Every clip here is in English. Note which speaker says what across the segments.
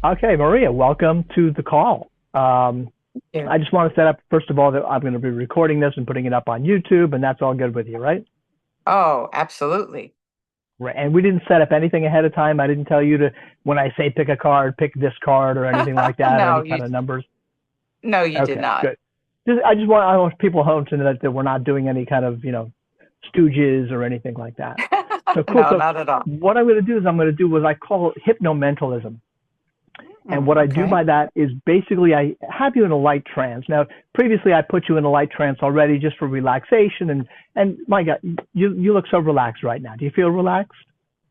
Speaker 1: Okay, Maria, welcome to the call.
Speaker 2: Yeah.
Speaker 1: I just want to set up, first of all, that I'm going to be recording this and putting it up on YouTube, and that's all good with you, right?
Speaker 2: Oh, absolutely.
Speaker 1: Right. And we didn't set up anything ahead of time. I didn't tell you to, when I say pick a card, pick this card or anything like that or
Speaker 2: No,
Speaker 1: any kind of numbers.
Speaker 2: you did
Speaker 1: Okay,
Speaker 2: not.
Speaker 1: good. I want people home to know that we're not doing any kind of, stooges or anything like that. So cool.
Speaker 2: No,
Speaker 1: So
Speaker 2: not at all.
Speaker 1: what I'm going to do is I'm going to do what I call hypnomentalism. And what I do
Speaker 2: Okay.
Speaker 1: by that is basically I have you in a light trance. Now, previously I put you in a light trance already just for relaxation, and my God, you look so relaxed right now. Do you feel relaxed?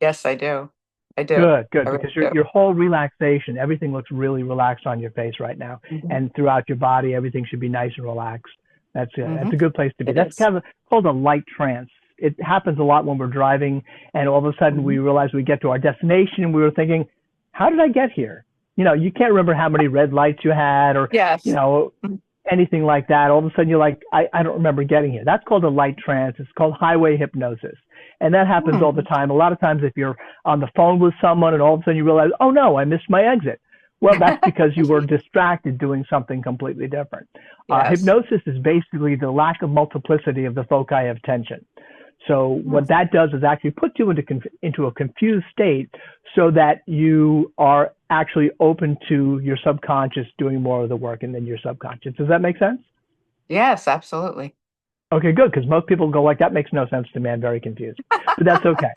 Speaker 2: Yes, I do. I do.
Speaker 1: Good, good,
Speaker 2: I really
Speaker 1: because
Speaker 2: do.
Speaker 1: your whole relaxation, everything looks really relaxed on your face right now,
Speaker 2: Hmm.
Speaker 1: and throughout your body, everything should be nice and relaxed. That's it.
Speaker 2: Hmm.
Speaker 1: That's a good place to be.
Speaker 2: It
Speaker 1: That's
Speaker 2: is.
Speaker 1: kind of called a light trance. It happens a lot when we're driving, and all of a sudden we
Speaker 2: Hmm.
Speaker 1: realize we get to our destination, and we were thinking, how did I get here? You can't remember how many red lights you had, or you
Speaker 2: Yes.
Speaker 1: know, anything like that. All of a sudden you're like, I don't remember getting here. That's called a light trance. It's called highway hypnosis. And that happens all the
Speaker 2: Mm.
Speaker 1: time. A lot of times if you're on the phone with someone and all of a sudden you realize, oh no, I missed my exit. Well, that's because you were distracted doing something completely different.
Speaker 2: Yes.
Speaker 1: Hypnosis is basically the lack of multiplicity of the foci of tension. So
Speaker 2: Mm.
Speaker 1: what that does is actually put you into a confused state so that you are actually open to your subconscious doing more of the work and then your subconscious. Does that make sense?
Speaker 2: Yes, absolutely.
Speaker 1: Okay, good, because most people go like, that makes no sense to me. I'm very confused. But that's okay.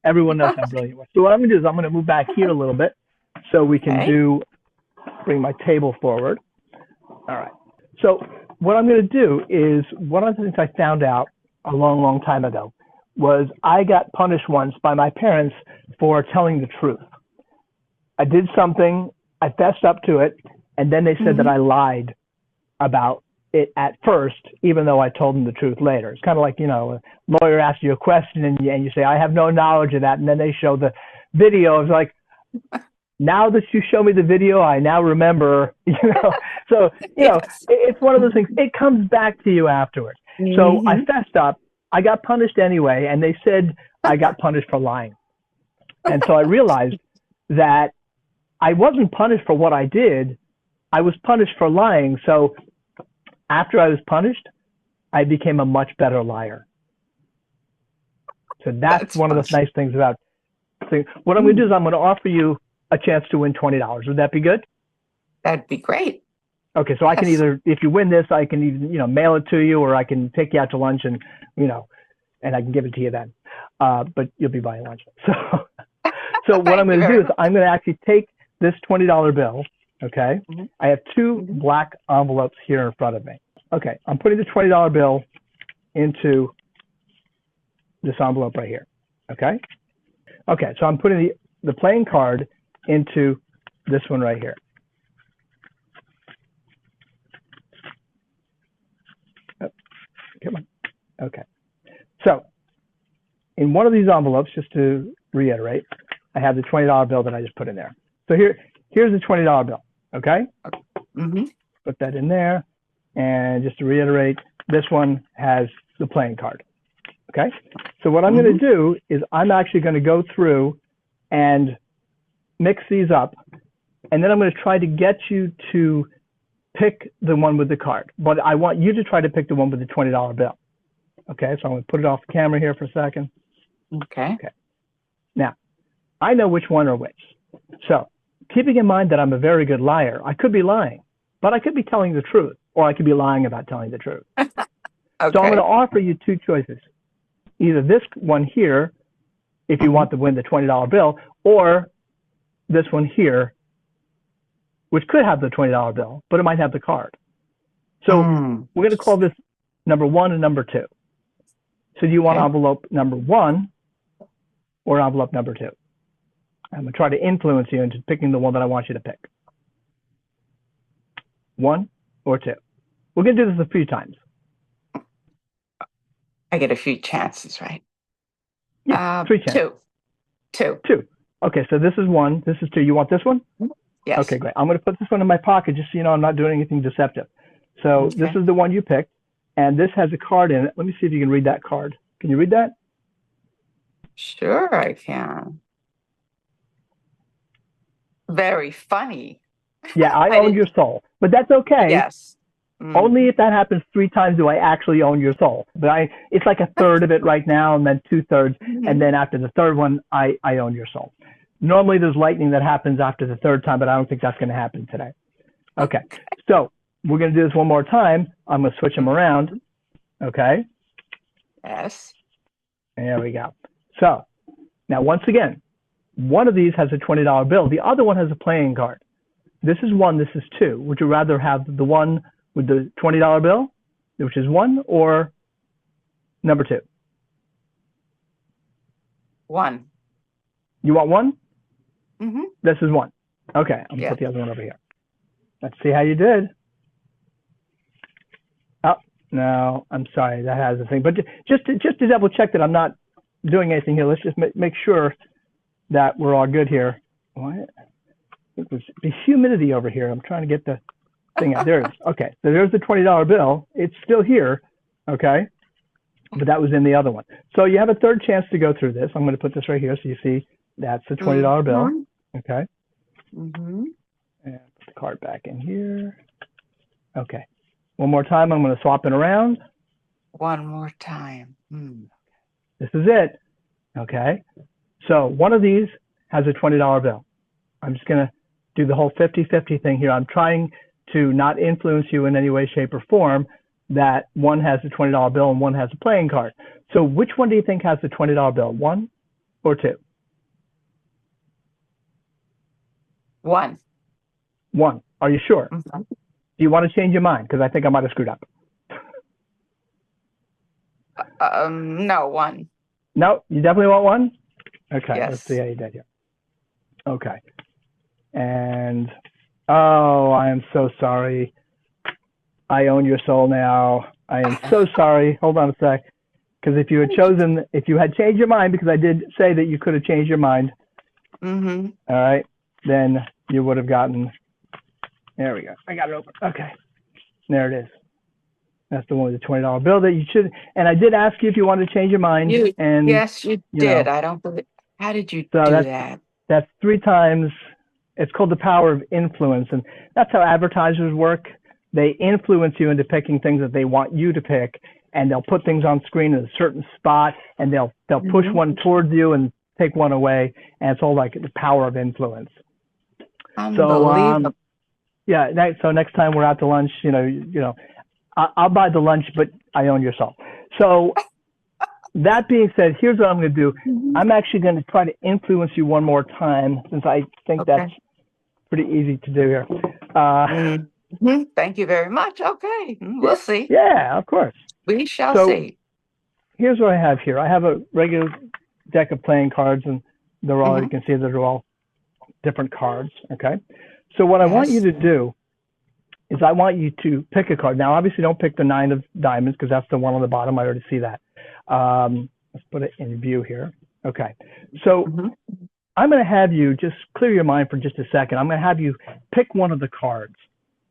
Speaker 1: Everyone knows I'm brilliant. So what I'm going to do is I'm going to move back here a little bit so we can
Speaker 2: Okay.
Speaker 1: bring my table forward. All right. So what I'm going to do is one of the things I found out a long, long time ago was I got punished once by my parents for telling the truth. I did something, I fessed up to it, and then they said that
Speaker 2: Hmm.
Speaker 1: I lied about it at first, even though I told them the truth later. It's kind of like, a lawyer asks you a question and you say, I have no knowledge of that. And then they show the video. It's like, now that you show me the video, I now remember, So,
Speaker 2: Yes.
Speaker 1: it's one of those things. It comes back to you afterwards. So I
Speaker 2: Hmm.
Speaker 1: fessed up. I got punished anyway. And they said I got punished for lying. And so I realized that I wasn't punished for what I did. I was punished for lying. So after I was punished, I became a much better liar. So that's
Speaker 2: That's
Speaker 1: one of
Speaker 2: fun.
Speaker 1: the nice things about things. What I'm going to do
Speaker 2: Mm.
Speaker 1: is I'm going to offer you a chance to win $20. Would that be good?
Speaker 2: That'd be great.
Speaker 1: Okay, so I can
Speaker 2: Yes.
Speaker 1: either, if you win this, I can even, mail it to you, or I can take you out to lunch you know, and I can give it to you then. But you'll be buying lunch. So what I'm
Speaker 2: Thank you
Speaker 1: going to do
Speaker 2: very
Speaker 1: is
Speaker 2: much.
Speaker 1: I'm going to actually take this $20 bill. Okay,
Speaker 2: Hmm.
Speaker 1: I have two
Speaker 2: Hmm.
Speaker 1: black envelopes here in front of me. Okay, I'm putting the $20 bill into this envelope right here. Okay. Okay, so I'm putting the playing card into this one right here. Oh, come on. Okay. So in one of these envelopes, just to reiterate, I have the $20 bill that I just put in there. So here's the $20 bill. Okay.
Speaker 2: Hmm.
Speaker 1: Put that in there. And just to reiterate, this one has the playing card. Okay. So what I'm going
Speaker 2: Hmm.
Speaker 1: to do is I'm actually going to go through and mix these up. And then I'm going to try to get you to pick the one with the card. But I want you to try to pick the one with the $20 bill. Okay. So I'm going to put it off the camera here for a second.
Speaker 2: Okay.
Speaker 1: Okay. Now, I know which one are which. So keeping in mind that I'm a very good liar, I could be lying, but I could be telling the truth, or I could be lying about telling the truth. So I'm going to
Speaker 2: Okay.
Speaker 1: offer you two choices. Either this one here, if you
Speaker 2: Hmm.
Speaker 1: want to win the $20 bill, or this one here, which could have the $20 bill, but it might have the card. So
Speaker 2: Mm.
Speaker 1: we're going to call this number one and number two. So do you want
Speaker 2: Okay.
Speaker 1: envelope number one or envelope number two? I'm going to try to influence you into picking the one that I want you to pick. One or two. We're going to do this a few times.
Speaker 2: I get a few chances, right?
Speaker 1: Yeah, three chances.
Speaker 2: Two. Two.
Speaker 1: Two. Okay, so this is one. This is two. You want this one? Okay,
Speaker 2: Yes.
Speaker 1: great. I'm going to put this one in my pocket just so you know I'm not doing anything deceptive. So this
Speaker 2: Okay.
Speaker 1: is the one you picked, and this has a card in it. Let me see if you can read that card. Can you read that?
Speaker 2: Sure, I can. Very funny.
Speaker 1: Yeah, I
Speaker 2: I
Speaker 1: own your
Speaker 2: didn't.
Speaker 1: soul, but that's okay.
Speaker 2: Yes.
Speaker 1: Only
Speaker 2: Mm.
Speaker 1: if that happens 3 times do I actually own your soul. But it's like a third of it right now, and then 2/3, and
Speaker 2: Mhm.
Speaker 1: then after the third one, I own your soul. Normally, there's lightning that happens after the third time, but I don't think that's going to happen today. Okay, so we're going to do this one more time. I'm going to switch them around.
Speaker 2: Mhm.
Speaker 1: Okay,
Speaker 2: Yes.
Speaker 1: there we go. So now, once again, one of these has a $20 bill. The other one has a playing card. This is one, this is two. Would you rather have the one with the $20 bill, which is one, or number two?
Speaker 2: One.
Speaker 1: You want one?
Speaker 2: Hmm.
Speaker 1: This is one. Okay, I'm gonna
Speaker 2: Yeah.
Speaker 1: put the other one over here. Let's see how you did. Oh, no, I'm sorry, that has a thing. But just to double check that I'm not doing anything here, let's just make sure that we're all good here. What? It was the humidity over here. I'm trying to get the thing out. There it is. Okay, so there's the $20 bill. It's still here. Okay, but that was in the other one. So you have a third chance to go through this. I'm going to put this right here so you see that's the $20 bill.
Speaker 2: Hmm.
Speaker 1: Okay,
Speaker 2: Hmm.
Speaker 1: and put the card back in here. Okay, one more time. I'm going to swap it around.
Speaker 2: One more time.
Speaker 1: This is it. Okay, so one of these has a $20 bill. I'm just going to do the whole 50-50 thing here. I'm trying to not influence you in any way, shape, or form that one has a $20 bill and one has a playing card. So which one do you think has the $20 bill? One or two?
Speaker 2: One.
Speaker 1: One. Are you sure?
Speaker 2: Mhm.
Speaker 1: Do you want to change your mind? Because I think I might have screwed up.
Speaker 2: No, one.
Speaker 1: No, you definitely want one? Okay, let's see
Speaker 2: Yes.
Speaker 1: how you did here. Okay. And, oh, I am so sorry. I own your soul now. I am so sorry. Hold on a sec. Because if you had changed your mind, because I did say that you could have changed your mind,
Speaker 2: Hmm.
Speaker 1: all right, then you would have gotten, there we go. I got it open. Okay. There it is. That's the one with the $20 bill that you should, and I did ask you if you wanted to change your mind, and,
Speaker 2: Yes, you
Speaker 1: you
Speaker 2: did.
Speaker 1: know,
Speaker 2: I don't believe. How did you
Speaker 1: so
Speaker 2: do that?
Speaker 1: that's 3 times. It's called the power of influence, and that's how advertisers work. They influence you into picking things that they want you to pick, and they'll put things on screen in a certain spot, and they'll push
Speaker 2: Hmm.
Speaker 1: one towards you and take one away, and it's all like the power of influence. So
Speaker 2: Unbelievable.
Speaker 1: yeah, so next time we're out to lunch, I'll buy the lunch, but I own your soul. So that being said, here's what I'm going to do.
Speaker 2: Mhm.
Speaker 1: I'm actually going to try to influence you one more time, since I think that's
Speaker 2: Okay.
Speaker 1: pretty easy to do here. Uh,
Speaker 2: Thank you very much. Okay. We'll see.
Speaker 1: yeah, of course.
Speaker 2: We shall
Speaker 1: So
Speaker 2: see.
Speaker 1: here's what I have here. I have a regular deck of playing cards, and you
Speaker 2: Hmm.
Speaker 1: can see they're all different cards. Okay. So what I want you
Speaker 2: Yes.
Speaker 1: to do is I want you to pick a card. Now, obviously, don't pick the 9 of diamonds because that's the one on the bottom. I already see that. Let's put it in view here. Okay. So
Speaker 2: Hmm.
Speaker 1: I'm going to have you just clear your mind for just a second. I'm going to have you pick one of the cards.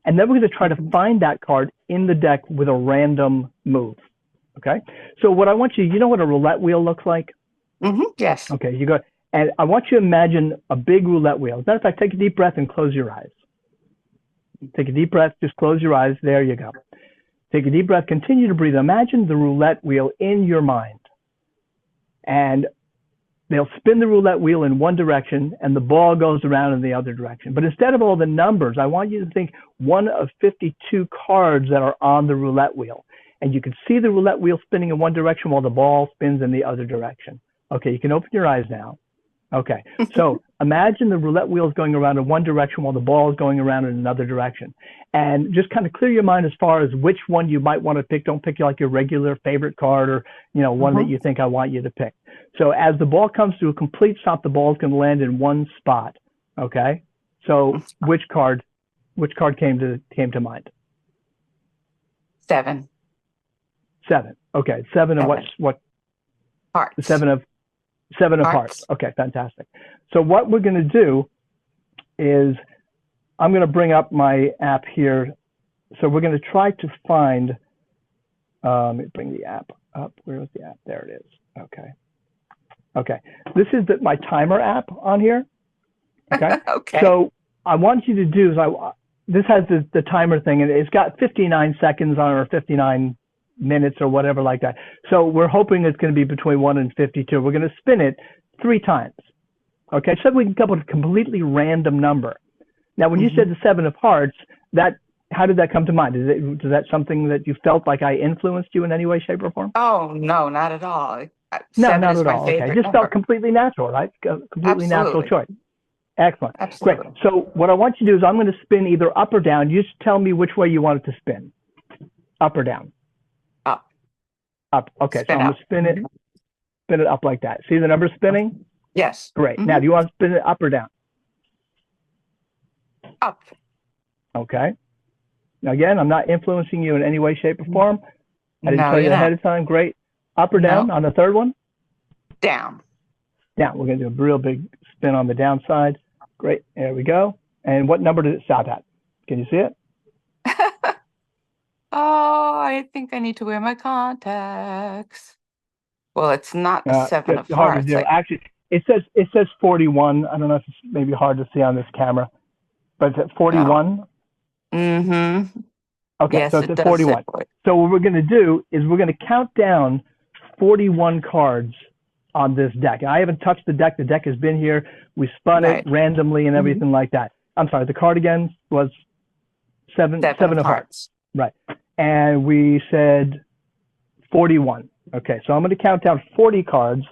Speaker 1: And then we're going to try to find that card in the deck with a random move. Okay. So what I want you know what a roulette wheel looks like?
Speaker 2: Yes.
Speaker 1: Okay. You go, and I want you to imagine a big roulette wheel. As a matter of fact, take a deep breath and close your eyes. Take a deep breath. Just close your eyes. There you go. Take a deep breath. Continue to breathe. Imagine the roulette wheel in your mind. And they'll spin the roulette wheel in one direction and the ball goes around in the other direction. But instead of all the numbers, I want you to think one of 52 cards that are on the roulette wheel. And you can see the roulette wheel spinning in one direction while the ball spins in the other direction. Okay, you can open your eyes now. Okay, so imagine the roulette wheel is going around in one direction while the ball is going around in another direction. And just kind of clear your mind as far as which one you might want to pick. Don't pick like your regular favorite card or, one that you think I want you to pick. So as the ball comes to a complete stop, the ball is going to land in one spot. Okay, so which card came to mind?
Speaker 2: 7.
Speaker 1: 7. Okay, 7 of
Speaker 2: 7.
Speaker 1: what? The
Speaker 2: Hearts.
Speaker 1: 7 of hearts.
Speaker 2: Hearts.
Speaker 1: Okay, fantastic. So what we're going to do is I'm going to bring up my app here. So we're going to try to find, let me bring the app up. Where is the app? There it is. Okay. Okay. This is my timer app on here. Okay.
Speaker 2: Okay.
Speaker 1: So I want you to do is this has the timer thing, and it's got 59 seconds on it, or 59 minutes or whatever like that. So we're hoping it's going to be between 1 and 52. We're going to spin it 3 times. Okay. So we can come up with a completely random number. Now, when you said the 7 of hearts, how did that come to mind? Is that something that you felt like I influenced you in any way, shape, or form?
Speaker 2: Oh, no, not at all.
Speaker 1: No,
Speaker 2: 7
Speaker 1: not
Speaker 2: is
Speaker 1: at
Speaker 2: my
Speaker 1: all. Okay.
Speaker 2: favorite
Speaker 1: Just felt
Speaker 2: number.
Speaker 1: completely natural, right? Completely natural
Speaker 2: Absolutely.
Speaker 1: choice. Excellent. Great.
Speaker 2: Absolutely.
Speaker 1: So what I want you to do is I'm going to spin either up or down. You just tell me which way you want it to spin. Up or down?
Speaker 2: Up.
Speaker 1: Up. Okay.
Speaker 2: Spin
Speaker 1: So I'm
Speaker 2: up.
Speaker 1: going to spin it up like that. See the number spinning?
Speaker 2: Yes.
Speaker 1: Great. Now, do you want to spin it up or down?
Speaker 2: Up.
Speaker 1: Okay. Now, again, I'm not influencing you in any way, shape, or form. I didn't
Speaker 2: No,
Speaker 1: tell you
Speaker 2: you're
Speaker 1: ahead
Speaker 2: not.
Speaker 1: of time. Great. Up or down on the third one?
Speaker 2: Down.
Speaker 1: Down. We're going to do a real big spin on the downside. Great. There we go. And what number did it stop at? Can you see it?
Speaker 2: Oh, I think I need to wear my contacts. Well, it's not a 7 of
Speaker 1: Hard to
Speaker 2: hearts.
Speaker 1: do. Actually, it says 41. I don't know if it's maybe hard to see on this camera, but it's at 41.
Speaker 2: Mm-hmm.
Speaker 1: Okay,
Speaker 2: Yes,
Speaker 1: so it's
Speaker 2: it
Speaker 1: at
Speaker 2: does
Speaker 1: 41. So what we're going to do is we're going to count down 41 cards on this deck. And I haven't touched the deck. The deck has been here. We spun it randomly and everything like that. I'm sorry, the card again was seven of hearts. Right. And we said 41. Okay, so I'm going to count down 40 cards,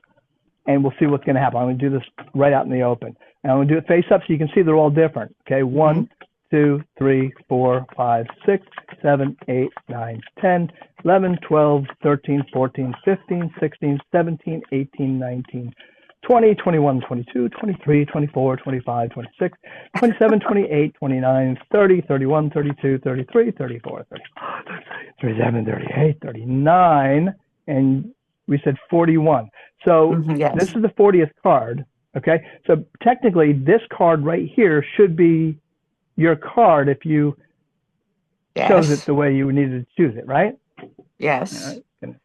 Speaker 1: and we'll see what's going to happen. I'm going to do this right out in the open. And I'm going to do it face up so you can see they're all different. Okay, 1, 2, 3, 4, 5, 6, 7, 8, 9, 10, 11, 12, 13, 14, 15, 16, 17, 18, 19, 20, 21, 22, 23, 24, 25, 26, 27, 28, 29, 30, 31, 32, 33, 34, 35, 37, 38, 39, and we said 41. So this is the 40th card. Okay, so technically this card right here should be your card if you chose it the way you needed to choose it, right?
Speaker 2: Yes.
Speaker 1: Right.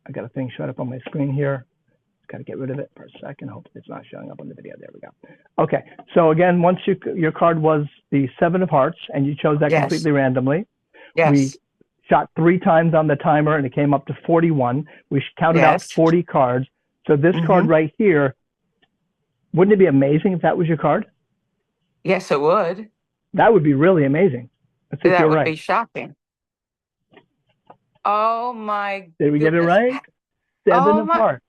Speaker 1: I got a thing showing up on my screen here. Got to get rid of it for a second. Hope it's not showing up on the video. There we go. Okay, so again, once your card was the 7 of hearts and you chose that completely randomly, we shot 3 times on the timer and it came up to 41. We counted out 40 cards. So this card right here, wouldn't it be amazing if that was your card?
Speaker 2: Yes, it would.
Speaker 1: That would be really amazing. Let's see if you're right.
Speaker 2: That would be shocking. Oh my goodness.
Speaker 1: Did we get it right? 7 of hearts.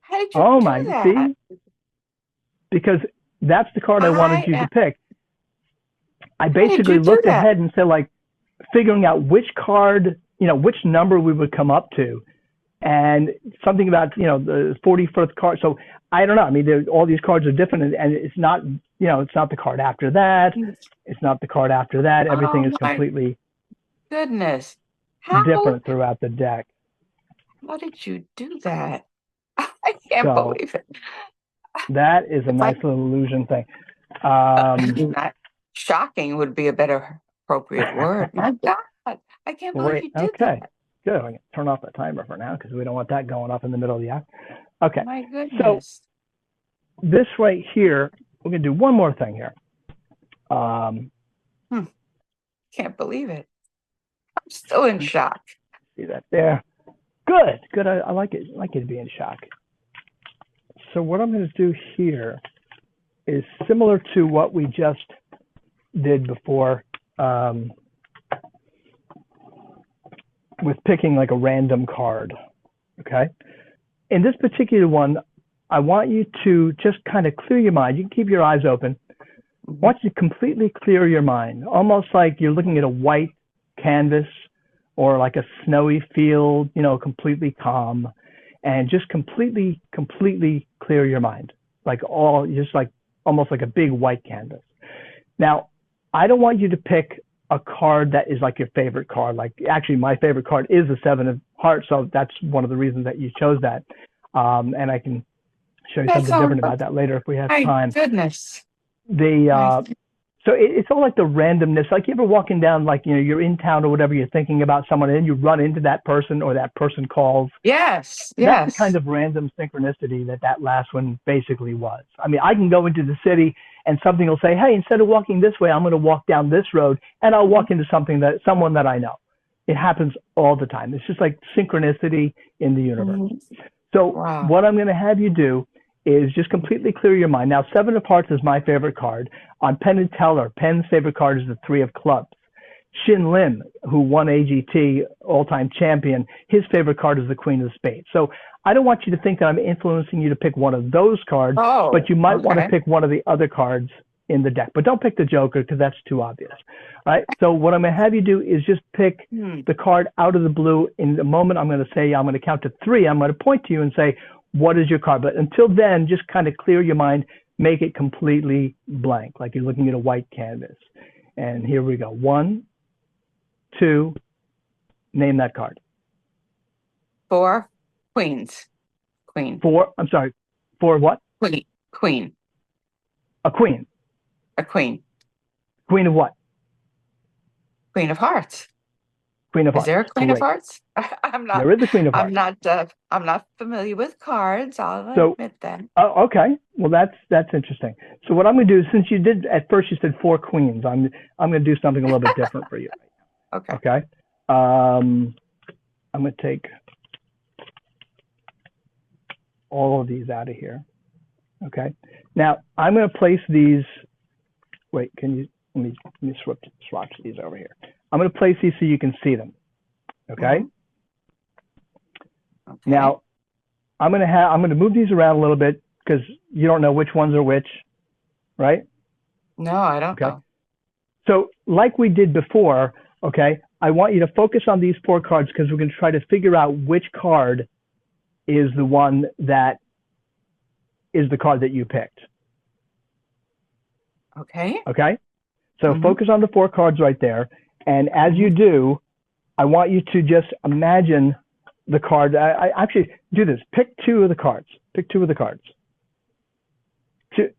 Speaker 2: How did you do that?
Speaker 1: See? Because that's the card I wanted you to pick. I basically looked ahead and said, like, figuring out which card, which number we would come up to. And something about, the 41st card. So I don't know. I mean, all these cards are different, and it's not, it's not the card after that. It's not the card after that. Everything is completely different throughout the deck.
Speaker 2: How did you do that? I can't believe it.
Speaker 1: That is a nice little illusion thing.
Speaker 2: Not shocking would be a better appropriate word. My God, I can't believe you did that.
Speaker 1: Good. I'm going to turn off the timer for now because we don't want that going off in the middle of the act. Okay.
Speaker 2: My goodness.
Speaker 1: So this right here, we're going to do one more thing here.
Speaker 2: Can't believe it. I'm still in shock.
Speaker 1: See that there? Good. I like it. I like it to be in shock. So what I'm going to do here is similar to what we just did before with picking like a random card. Okay. In this particular one, I want you to just kind of clear your mind. You can keep your eyes open. I want you to completely clear your mind, almost like you're looking at a white canvas or like a snowy field, completely calm, and just completely clear your mind, almost like a big white canvas. Now, I don't want you to pick a card that is like your favorite card. Like, actually, my favorite card is the 7 of hearts, so that's one of the reasons that you chose that. And I can show you something different about that later if we have time.
Speaker 2: My goodness.
Speaker 1: So it's all like the randomness. Like, you ever walking down, like, you're in town or whatever, you're thinking about someone, and then you run into that person or that person calls.
Speaker 2: Yes.
Speaker 1: That's the kind of random synchronicity that last one basically was. I mean, I can go into the city and something will say, hey, instead of walking this way, I'm going to walk down this road, and I'll walk into someone that I know. It happens all the time. It's just like synchronicity in the universe. Mm-hmm. So what I'm going to have you do is just completely clear your mind. Now, 7 of Hearts is my favorite card. On Penn and Teller, Penn's favorite card is the 3 of Clubs. Shin Lim, who won AGT, all-time champion, his favorite card is the Queen of Spades. So I don't want you to think that I'm influencing you to pick one of those cards, but you might want to pick one of the other cards in the deck. But don't pick the Joker because that's too obvious. All right? So what I'm going to have you do is just pick the card out of the blue. In the moment I'm going to say, I'm going to count to 3. I'm going to point to you and say, what is your card? But until then, just kind of clear your mind, make it completely blank, like you're looking at a white canvas. And here we go. 1, 2, name that card.
Speaker 2: 4 queens. Queen.
Speaker 1: 4, I'm sorry, 4 what?
Speaker 2: Queen. Queen.
Speaker 1: A queen.
Speaker 2: A queen.
Speaker 1: Queen of what?
Speaker 2: Queen of Hearts.
Speaker 1: Queen of Hearts.
Speaker 2: Is there a Queen of Hearts? I'm not.
Speaker 1: There is a Queen of Hearts.
Speaker 2: I'm not familiar with cards. I'll admit that.
Speaker 1: Okay. Well, that's interesting. So what I'm going to do, since you did at first, you said 4 queens. I'm going to do something a little bit different for you.
Speaker 2: Okay.
Speaker 1: Okay. I'm going to take all of these out of here. Okay. Now I'm going to place these. Wait, let me swatch these over here. I'm going to place these so you can see them. Okay. Now I'm going to move these around a little bit because you don't know which ones are which, right?
Speaker 2: No, I don't know.
Speaker 1: So like we did before, okay, I want you to focus on these 4 cards because we're going to try to figure out which card is the one that is the card that you picked.
Speaker 2: Okay.
Speaker 1: Okay. So focus on the 4 cards right there. And as you do, I want you to just imagine the card. I actually do this. Pick 2 of the cards. Pick 2 of the cards. So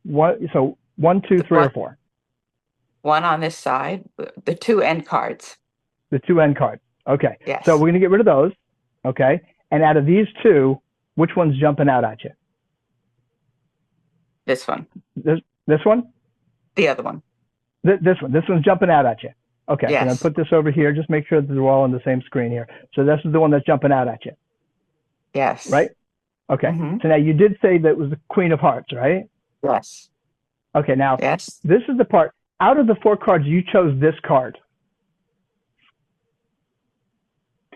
Speaker 1: 1, 2, 3, or 4.
Speaker 2: 1 on this side. The 2 end cards.
Speaker 1: The 2 end cards. Okay.
Speaker 2: Yes.
Speaker 1: So we're going to get rid of those. Okay. And out of these 2, which one's jumping out at you?
Speaker 2: This one.
Speaker 1: This one?
Speaker 2: The other one.
Speaker 1: This one. This one's jumping out at you. Okay.
Speaker 2: Yes.
Speaker 1: So I'm going to put this over here. Just make sure that they're all on the same screen here. So this is the one that's jumping out at you.
Speaker 2: Yes.
Speaker 1: Right? Okay. So now you did say that it was the Queen of Hearts, right?
Speaker 2: Yes.
Speaker 1: Okay. Now,
Speaker 2: yes.
Speaker 1: This is the part. Out of the 4 cards, you chose this card,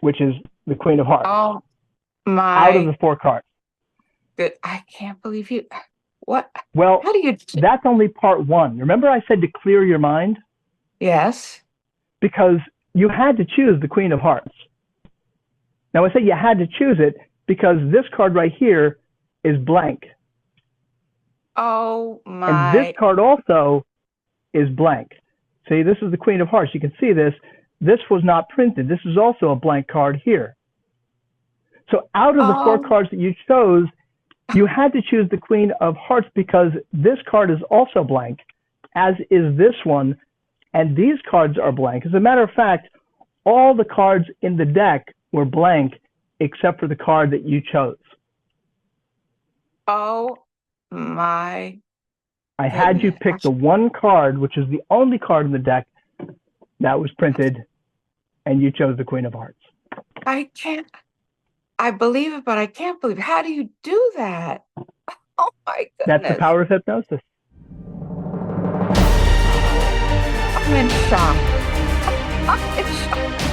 Speaker 1: which is the Queen of Hearts.
Speaker 2: Oh, my.
Speaker 1: Out of the 4 cards.
Speaker 2: Good. I can't believe you. What?
Speaker 1: Well,
Speaker 2: how do you?
Speaker 1: That's only part 1. Remember I said to clear your mind?
Speaker 2: Yes.
Speaker 1: Because you had to choose the Queen of Hearts. Now I say you had to choose it because this card right here is blank.
Speaker 2: Oh my.
Speaker 1: And this card also is blank. See, this is the Queen of Hearts. You can see this. This was not printed. This is also a blank card here. So out of the 4 cards that you chose, you had to choose the Queen of Hearts because this card is also blank, as is this one, and these cards are blank. As a matter of fact, all the cards in the deck were blank except for the card that you chose.
Speaker 2: Oh my.
Speaker 1: I had you pick the one card, which is the only card in the deck that was printed, and you chose the Queen of Hearts.
Speaker 2: I can't. I believe it, but I can't believe it. How do you do that? Oh my goodness.
Speaker 1: That's the power of hypnosis.
Speaker 2: I'm in shock. I'm in shock.